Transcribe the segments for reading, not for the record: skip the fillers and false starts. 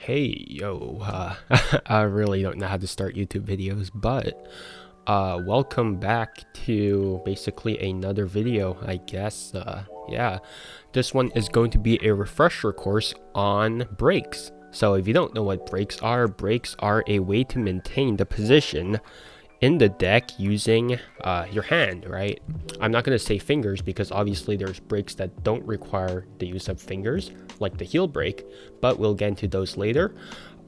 Hey, yo, I really don't know how to start YouTube videos, but welcome back to basically another video, I guess. Yeah, this one is going to be a refresher course on breaks. So if you don't know what breaks are a way to maintain the position in the deck using your hand, right? I'm not going to say fingers because obviously there's breaks that don't require the use of fingers, like the heel break, but we'll get into those later.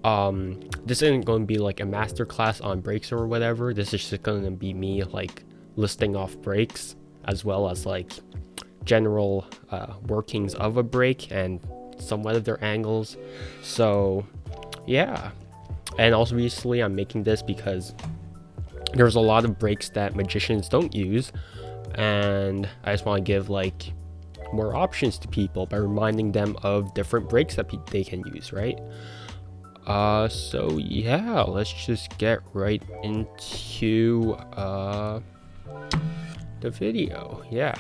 This isn't going to be like a master class on breaks or whatever. This is just going to be me like listing off breaks as well as like general workings of a break and somewhat of their angles. So yeah, and also obviously I'm making this because there's a lot of breaks that magicians don't use, and I just want to give like more options to people by reminding them of different breaks that they can use, right? So yeah, let's just get right into the video. Yeah.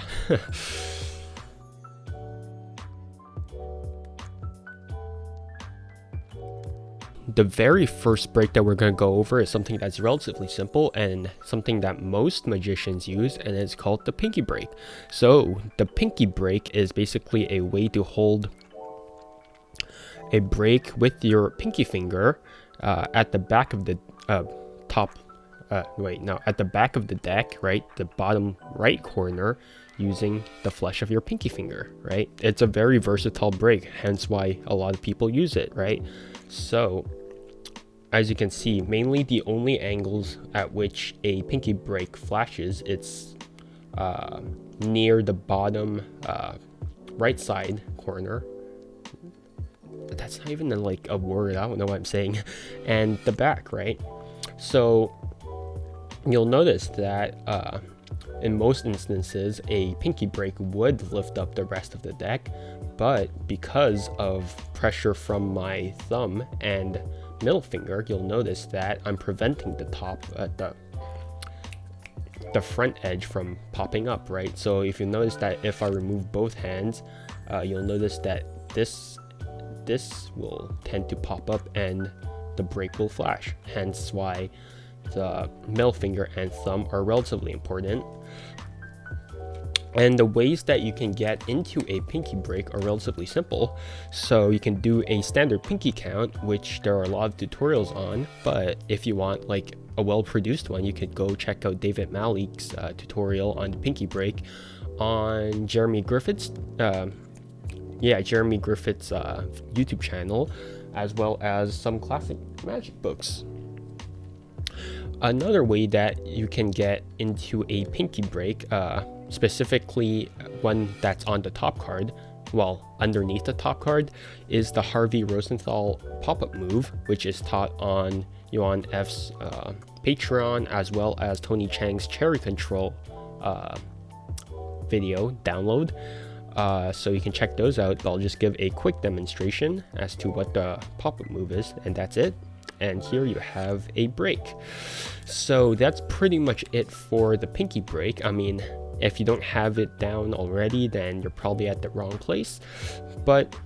The very first break that we're going to go over is something that's relatively simple and something that most magicians use, and it's called the pinky break. So the pinky break is basically a way to hold a break with your pinky finger at the back of the at the back of the deck, right? The bottom right corner, using the flesh of your pinky finger, right? It's a very versatile break, hence why a lot of people use it, right? So as you can see, mainly the only angles at which a pinky break flashes, it's near the bottom right side corner. That's not even like a word, I don't know what I'm saying. And the back, right? So you'll notice that in most instances a pinky break would lift up the rest of the deck, but because of pressure from my thumb and middle finger, you'll notice that I'm preventing the top the front edge from popping up, right? So if you notice that if I remove both hands, you'll notice that this will tend to pop up and the break will flash, hence why the middle finger and thumb are relatively important. And the ways that you can get into a pinky break are relatively simple. So you can do a standard pinky count, which there are a lot of tutorials on, but if you want like a well-produced one, you could go check out David Malik's tutorial on the pinky break on Jeremy Griffith's YouTube channel, as well as some classic magic books. Another way that you can get into a pinky break, specifically one that's on the top card, well, underneath the top card, is the Harvey Rosenthal pop-up move, which is taught on Yuan F's Patreon, as well as Tony Chang's Cherry Control video download. So you can check those out. I'll just give a quick demonstration as to what the pop-up move is, and that's it. And here you have a break. So that's pretty much it for the pinky break. I mean, if you don't have it down already, then you're probably at the wrong place. But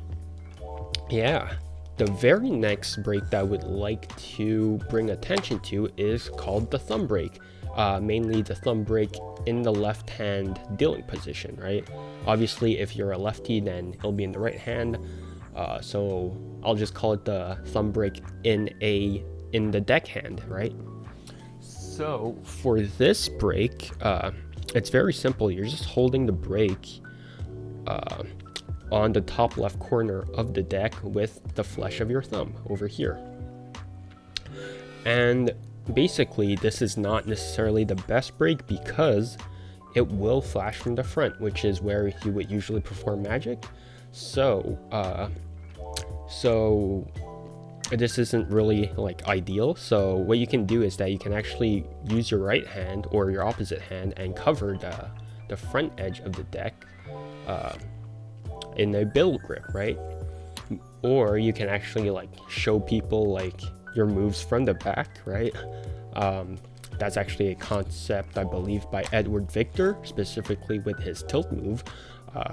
yeah, the very next break that I would like to bring attention to is called the thumb break. Mainly the thumb break in the left hand dealing position, right? Obviously, if you're a lefty, then it'll be in the right hand. So I'll just call it the thumb break in the deck hand, right? So for this break, it's very simple. You're just holding the break on the top left corner of the deck with the flesh of your thumb over here. And basically, this is not necessarily the best break because it will flash from the front, which is where you would usually perform magic. So this isn't really like ideal. So what you can do is that you can actually use your right hand or your opposite hand and cover the front edge of the deck in a biddle grip, right? Or you can actually like show people like your moves from the back, right? That's actually a concept, I believe, by Edward Victor, specifically with his tilt move,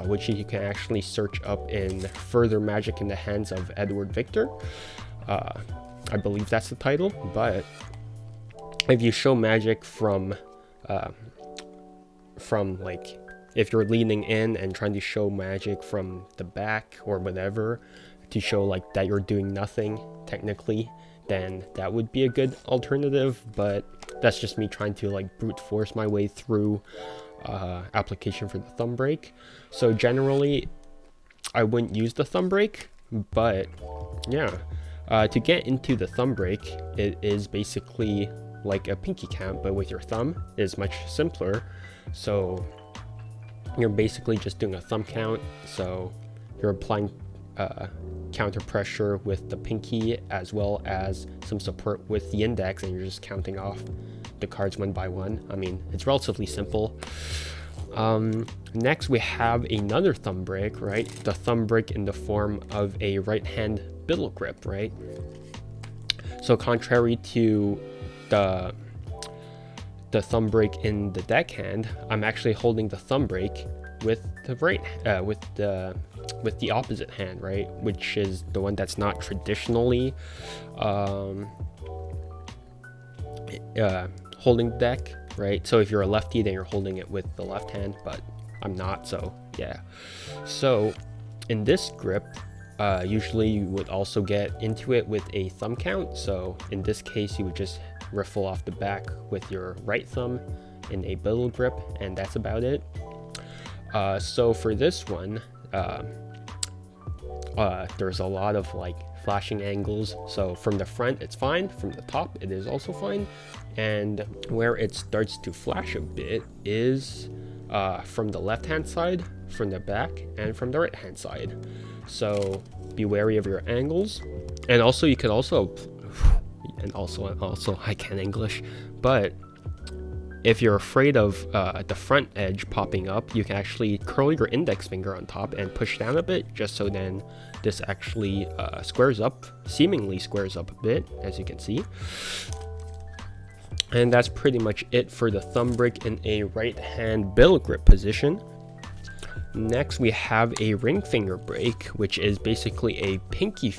which you can actually search up in Further Magic in the Hands of Edward Victor. I believe that's the title. But if you show magic from like, if you're leaning in and trying to show magic from the back or whatever to show like that you're doing nothing technically, then that would be a good alternative. But that's just me trying to like brute force my way through application for the thumb break. So generally I wouldn't use the thumb break, but yeah, to get into the thumb break, it is basically like a pinky count, but with your thumb. Is much simpler. So you're basically just doing a thumb count, so you're applying counter pressure with the pinky as well as some support with the index, and you're just counting off the cards one by one. I mean, it's relatively simple. Next we have another thumb break, right? The thumb break in the form of a right hand biddle grip, right? So contrary to the thumb break in the deckhand, I'm actually holding the thumb break with the right with the opposite hand, right, which is the one that's not traditionally holding the deck, right? So if you're a lefty, then you're holding it with the left hand, but I'm not, so yeah. So in this grip, usually you would also get into it with a thumb count. So in this case, you would just riffle off the back with your right thumb in a biddle grip, and that's about it. So for this one, there's a lot of like flashing angles. So from the front it's fine, from the top it is also fine, and where it starts to flash a bit is from the left hand side, from the back, and from the right hand side. So be wary of your angles. And also you can also I can't English, but if you're afraid of the front edge popping up, you can actually curl your index finger on top and push down a bit, just so then this actually squares up, seemingly squares up a bit, as you can see. And that's pretty much it for the thumb break in a right hand biddle grip position. Next we have a ring finger break, which is basically a pinky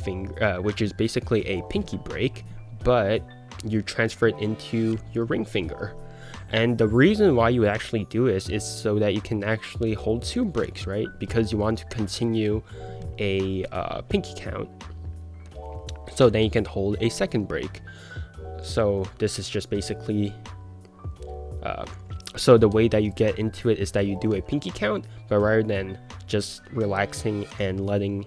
break, but you transfer it into your ring finger. And the reason why you would actually do this is so that you can actually hold two breaks, right? Because you want to continue a pinky count, so then you can hold a second break. So this is just basically so the way that you get into it is that you do a pinky count, but rather than just relaxing and letting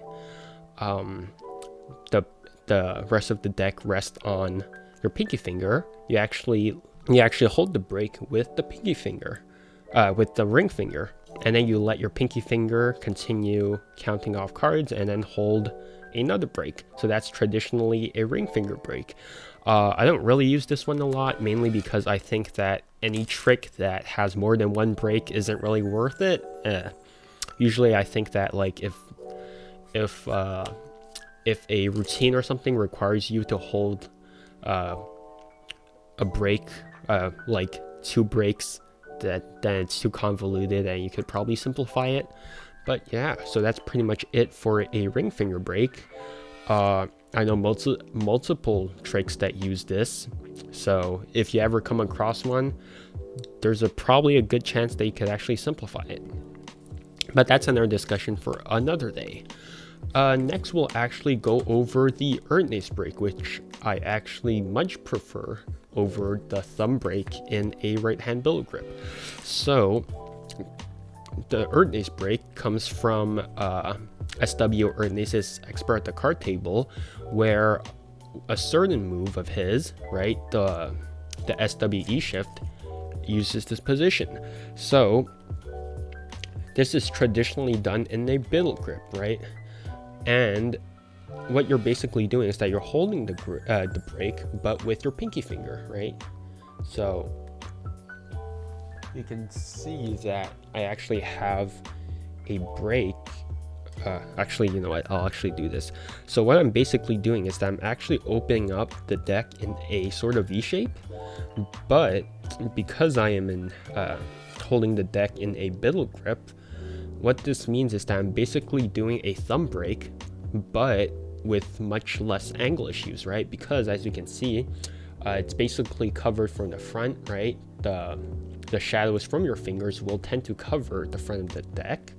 the rest of the deck rest on your pinky finger, you actually hold the break with the pinky finger, with the ring finger, and then you let your pinky finger continue counting off cards and then hold another break. So that's traditionally a ring finger break. I don't really use this one a lot, mainly because I think that any trick that has more than one break isn't really worth it. Usually I think that like if a routine or something requires you to hold a break, like two breaks, then it's too convoluted and you could probably simplify it. But yeah, so that's pretty much it for a ring finger break. I know multiple tricks that use this, so if you ever come across one, there's probably a good chance that you could actually simplify it. But that's another discussion for another day. Next we'll actually go over the Erdnase Break, which I actually much prefer over the thumb break in a right hand biddle grip. So the Erdnase Break comes from SW Erdnase's Expert at the Card Table, where a certain move of his, right, the SWE shift, uses this position. So this is traditionally done in a biddle grip, right? And what you're basically doing is that you're holding the break, but with your pinky finger, right? So you can see that I actually have a break. Actually, you know what? I'll actually do this. So what I'm basically doing is that I'm actually opening up the deck in a sort of V shape, but because I am holding the deck in a biddle grip, what this means is that I'm basically doing a thumb break, but with much less angle issues, right? Because as you can see, it's basically covered from the front, right? The shadows from your fingers will tend to cover the front of the deck,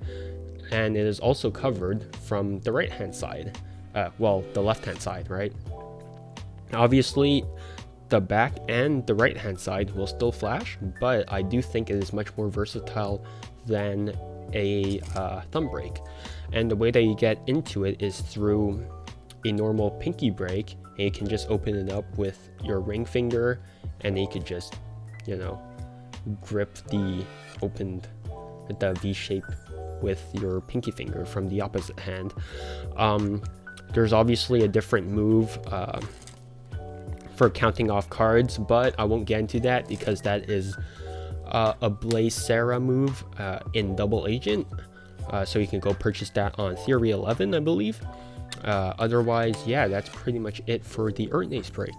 and it is also covered from the right hand side, well, the left hand side, right? Obviously the back and the right hand side will still flash, but I do think it is much more versatile than a thumb break. And the way that you get into it is through a normal pinky break, and you can just open it up with your ring finger, and you could just, you know, grip the V shape with your pinky finger from the opposite hand. There's obviously a different move for counting off cards, but I won't get into that because that is a Blaze Sarah move in Double Agent, so you can go purchase that on Theory 11, I believe. Otherwise, yeah, that's pretty much it for the Erdnase Break.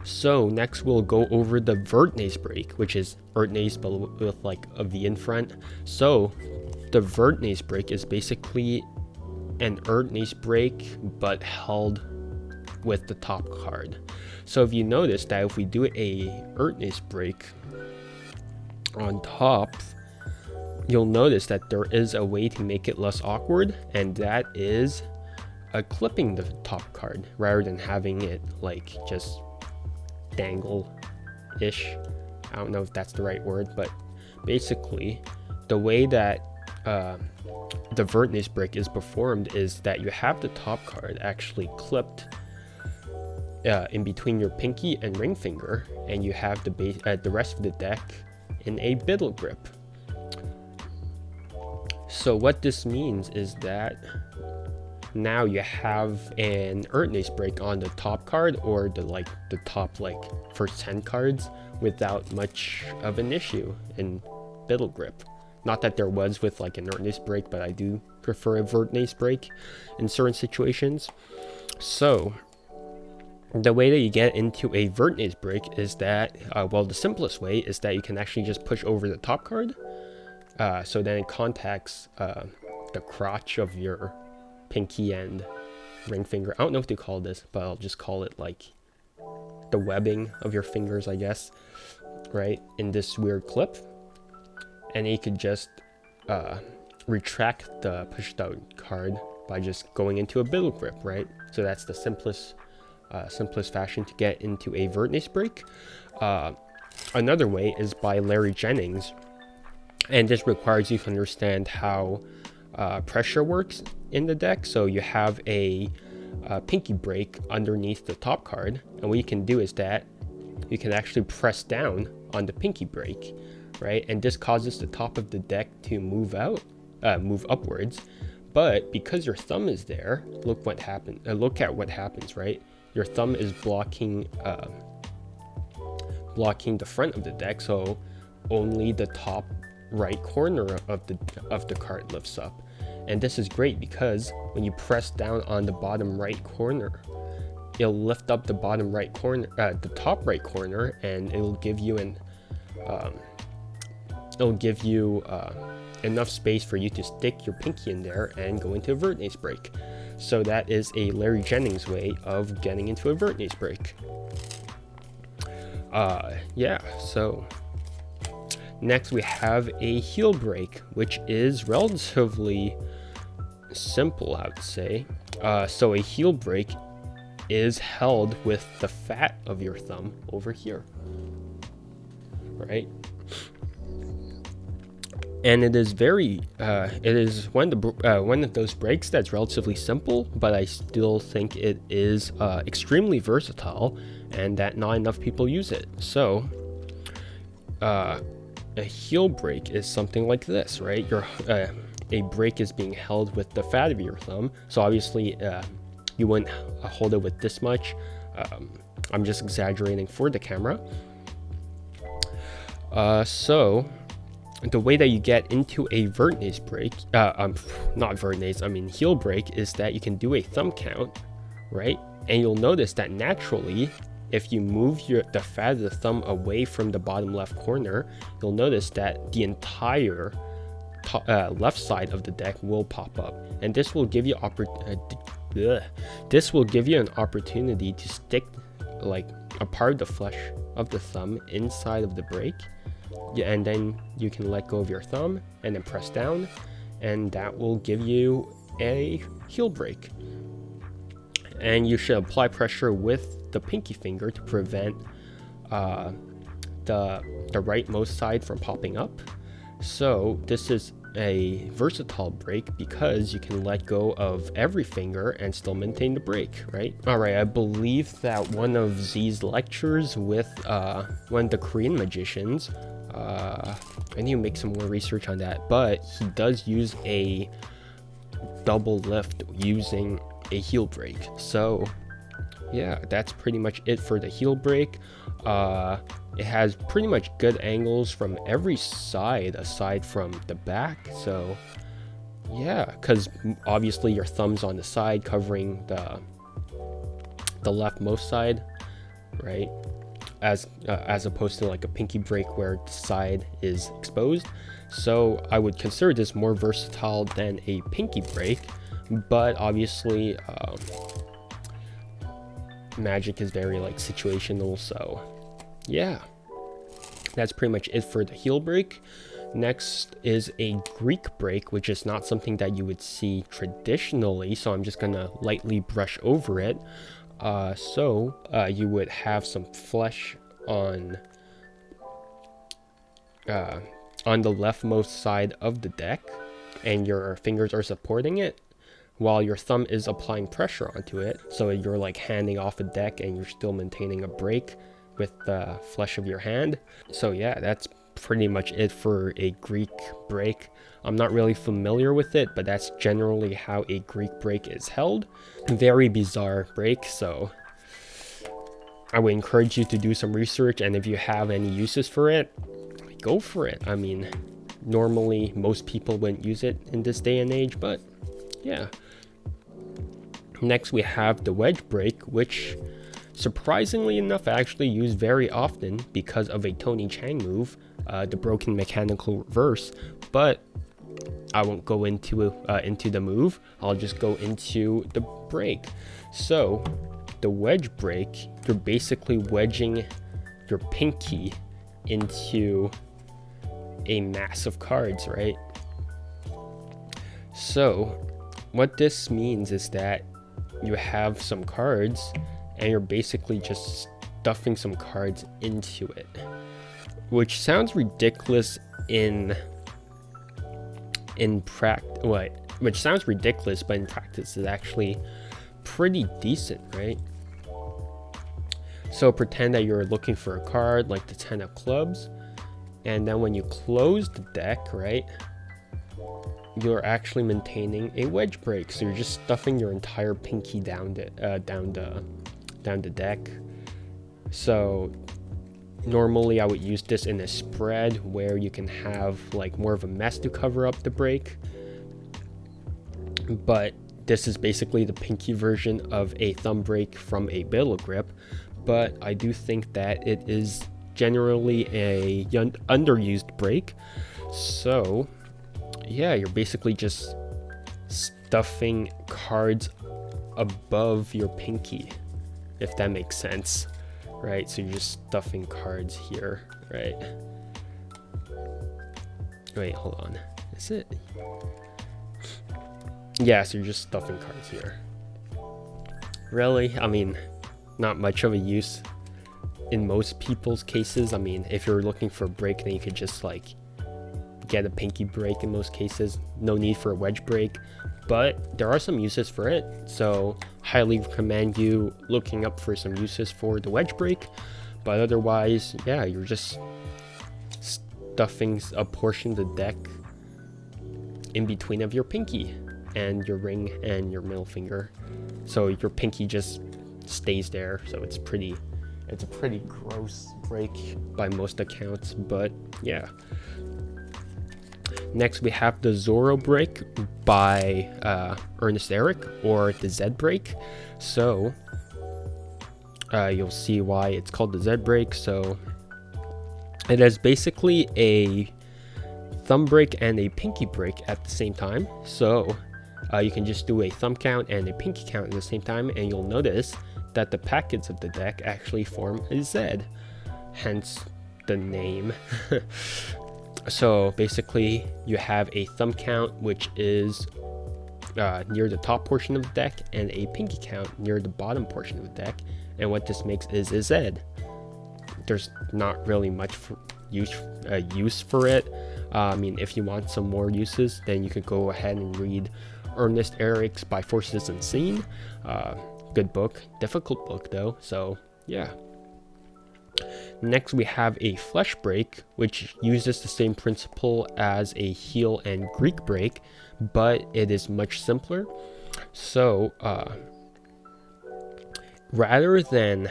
So next we'll go over the Verdnase Break, which is Erdnase but with like a V in front. So the Verdnase Break is basically an Erdnase Break but held with the top card. So if you notice that if we do a Erdnase Break on top, you'll notice that there is a way to make it less awkward, and that is clipping the top card rather than having it like just dangle-ish. I don't know if that's the right word, but basically the way that the Verdnase Break is performed is that you have the top card actually clipped in between your pinky and ring finger, and you have the rest of the deck in a Biddle grip. So what this means is that now you have an Erdnase Break on the top card, or the top first 10 cards, without much of an issue in Biddle grip. Not that there was with like an Erdnase Break, but I do prefer a Verdnase Break in certain situations. So the way that you get into a Verdnase Break is that, well, the simplest way is that you can actually just push over the top card, so then it contacts the crotch of your pinky and ring finger. I don't know what to call this, but I'll just call it like the webbing of your fingers, I guess, right, in this weird clip. And you could just retract the pushed out card by just going into a Biddle grip, right? So that's the simplest fashion to get into a Verdnase Break. Another way is by Larry Jennings, and this requires you to understand how pressure works in the deck. So you have a pinky break underneath the top card, and what you can do is that you can actually press down on the pinky break, right? And this causes the top of the deck to move upwards. But because your thumb is there, look at what happens, right? Your thumb is blocking the front of the deck, so only the top right corner of the card lifts up. And this is great because when you press down on the bottom right corner, it'll lift up the bottom right corner, the top right corner, and it'll give you enough space for you to stick your pinky in there and go into a Verdnase Break. So that is a Larry Jennings way of getting into a Verdnase Break. Yeah, so next we have a heel break, which is relatively simple, I would say. So a heel break is held with the fat of your thumb over here, right? And it is it is one of those breaks that's relatively simple, but I still think it is extremely versatile, and that not enough people use it. So a heel break is something like this, right? A break is being held with the fat of your thumb. So obviously you wouldn't hold it with this much. I'm just exaggerating for the camera. So the way that you get into a Verdnase Break, not Verdnase, I mean heel break, is that you can do a thumb count, right? And you'll notice that naturally, if you move the fat of the thumb away from the bottom left corner, you'll notice that the entire left side of the deck will pop up, and this will give you an opportunity to stick like a part of the flesh of the thumb inside of the break. Yeah, and then you can let go of your thumb and then press down, and that will give you a heel break. And you should apply pressure with the pinky finger to prevent the rightmost side from popping up. So this is a versatile break because you can let go of every finger and still maintain the break, right? All right, I believe that one of Z's lectures with one of the Korean magicians, I need to make some more research on that, but he does use a double lift using a heel break. So yeah, that's pretty much it for the heel break. It has pretty much good angles from every side aside from the back. So yeah, because obviously your thumb's on the side covering the leftmost side, right? As opposed to like a pinky break where the side is exposed. So I would consider this more versatile than a pinky break, but obviously magic is very like situational. So yeah, that's pretty much it for the heel break. Next is a Greek break, which is not something that you would see traditionally, so I'm just gonna lightly brush over it. So you would have some flesh on the leftmost side of the deck, and your fingers are supporting it while your thumb is applying pressure onto it. So you're like handing off a deck and you're still maintaining a break with the flesh of your hand. So yeah, that's pretty much it for a Greek break. I'm not really familiar with it, but that's generally how a Greek break is held. Very bizarre break, so I would encourage you to do some research, and if you have any uses for it, go for it. I mean, normally most people wouldn't use it in this day and age, but yeah. Next we have the Wedge Break, which surprisingly enough I actually use very often because of a Tony Chang move, the broken mechanical reverse, but I won't go into the move. I'll just go into the break. So the Wedge Break, you're basically wedging your pinky into a mass of cards, right? So what this means is that you have some cards and you're basically just stuffing some cards into it, which sounds ridiculous which sounds ridiculous, but in practice is actually pretty decent, right? So pretend that you're looking for a card like the 10 of clubs, and then when you close the deck, right, you're actually maintaining a wedge break. So you're just stuffing your entire pinky down the deck. So normally I would use this in a spread where you can have like more of a mess to cover up the break, but this is basically the pinky version of a thumb break from a Biddle grip. But I do think that it is generally a underused break. So yeah, you're basically just stuffing cards above your pinky, if that makes sense, right? So you're just stuffing cards here, right? Wait, hold on. Is it? Yeah, so you're just stuffing cards here. Really? I mean, not much of a use in most people's cases. I mean, if you're looking for a break, then you could just like get a pinky break in most cases. No need for a wedge break, but there are some uses for it. So highly recommend you looking up for some uses for the wedge break. But otherwise, yeah, you're just stuffing a portion of the deck in between of your pinky and your ring and your middle finger. So your pinky just stays there. So it's a pretty gross break by most accounts, but yeah. Next we have the Zoro break by Erdnase, or the Z break. So you'll see why it's called the Z break. So it is basically a thumb break and a pinky break at the same time. So you can just do a thumb count and a pinky count at the same time, and you'll notice that the packets of the deck actually form a Z, hence the name. So basically you have a thumb count, which is near the top portion of the deck, and a pinky count near the bottom portion of the deck, and what this makes is a Z. There's not really much use for it. I mean, if you want some more uses, then you could go ahead and read Ernest Eric's By Forces Unseen. Good book, difficult book though, so yeah. Next we have a flesh break, which uses the same principle as a heel and Greek break, but it is much simpler. So rather than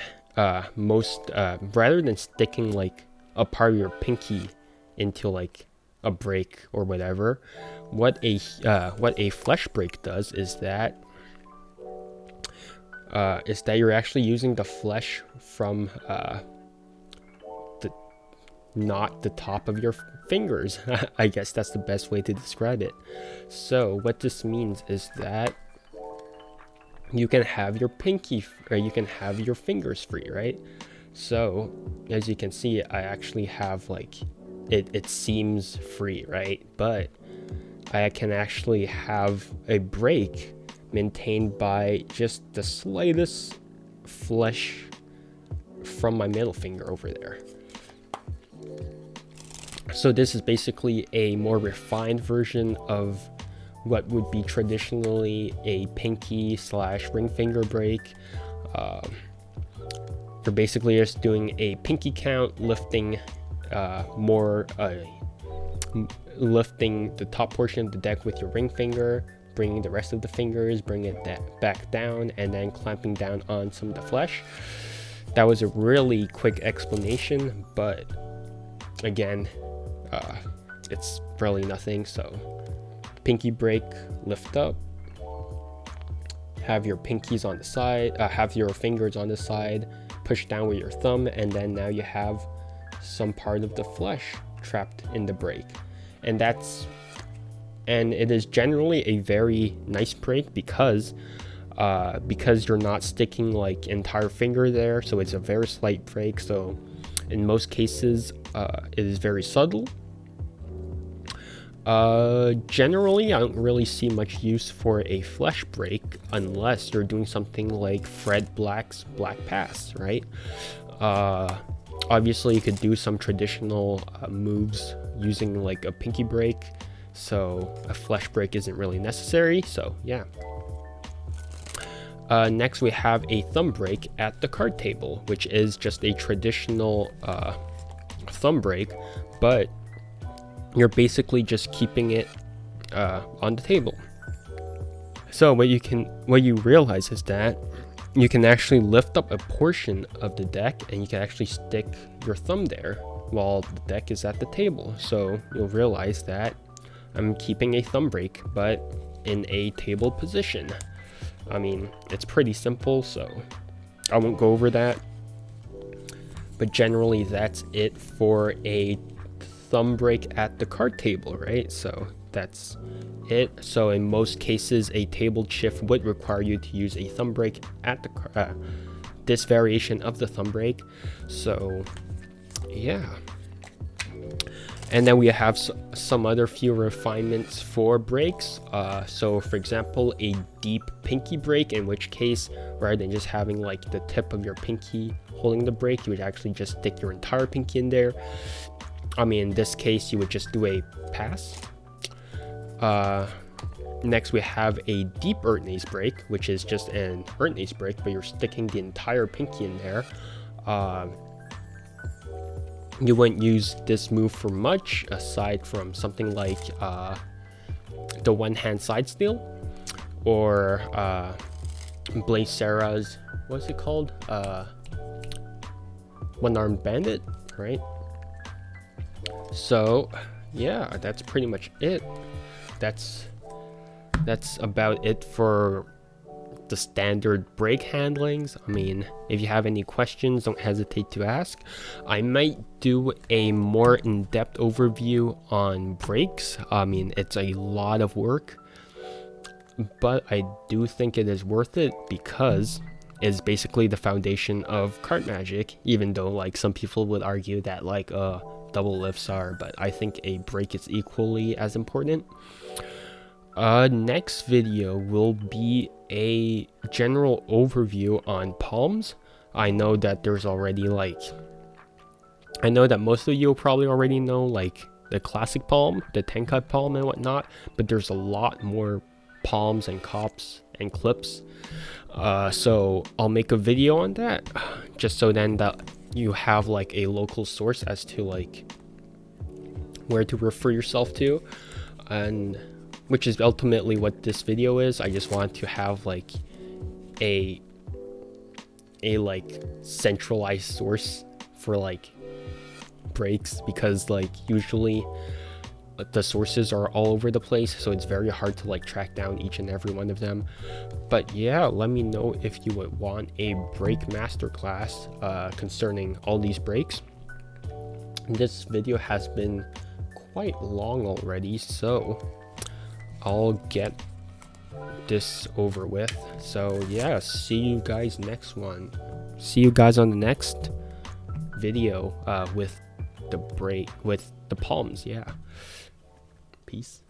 sticking like a part of your pinky into like a break or whatever, what a flesh break does is that you're actually using the flesh from not the top of your fingers. I guess that's the best way to describe it. So what this means is that you can have your pinky, or you can have your fingers free, right? So as you can see, I actually have like it seems free, right? But I can actually have a break maintained by just the slightest flesh from my middle finger over there. So this is basically a more refined version of what would be traditionally a pinky / ring finger break. You're basically just doing a pinky count, lifting lifting the top portion of the deck with your ring finger, bringing the rest of the fingers, bringing it back down, and then clamping down on some of the flesh. That was a really quick explanation, but again, it's really nothing. So pinky break, lift up, have your pinkies on the side, have your fingers on the side, push down with your thumb, and then now you have some part of the flesh trapped in the break. And it is generally a very nice break because you're not sticking like entire finger there, so it's a very slight break. So in most cases it is very subtle. Generally I don't really see much use for a flesh break unless you're doing something like Fred Black's Black Pass, right? Obviously you could do some traditional moves using like a pinky break, so a flesh break isn't really necessary. So yeah. Next we have a thumb break at the card table, which is just a traditional thumb break, but you're basically just keeping it on the table. So what you realize is that you can actually lift up a portion of the deck and you can actually stick your thumb there while the deck is at the table. So you'll realize that I'm keeping a thumb break, but in a table position. I mean, it's pretty simple, so I won't go over that. But generally that's it for a thumb break at the card table, right? So that's it. So in most cases a table shift would require you to use a thumb break at the this variation of the thumb break. So yeah. And then we have some other few refinements for breaks. So for example, a deep pinky break, in which case rather than just having like the tip of your pinky holding the break, you would actually just stick your entire pinky in there. I mean, in this case, you would just do a pass. Next, we have a deep Erdnase Break, which is just an Erdnase Break, but you're sticking the entire pinky in there. You wouldn't use this move for much, aside from something like the one-hand side steal, or Blaze Sarah's, what's it called? One-armed bandit, right? So yeah, that's pretty much it. That's about it for the standard brake handlings. I mean, if you have any questions, don't hesitate to ask. I might do a more in-depth overview on brakes. I mean, it's a lot of work, but I do think it is worth it because it's basically the foundation of kart magic, even though like some people would argue that like double lifts are, but I think a brake is equally as important. Next video will be a general overview on palms. I know that there's already like, I know that most of you probably already know like the classic palm, the 10-cut palm and whatnot, but there's a lot more palms and cops and clips. So I'll make a video on that, just so then that you have like a local source as to like where to refer yourself to, and which is ultimately what this video is. I just want to have like a like centralized source for like breaks, because like usually the sources are all over the place, so it's very hard to like track down each and every one of them. But yeah, let me know if you would want a brake masterclass concerning all these brakes. This video has been quite long already, so I'll get this over with. So yeah, see you guys next one. See you guys on the next video with the brake, with the palms. Yeah, peace.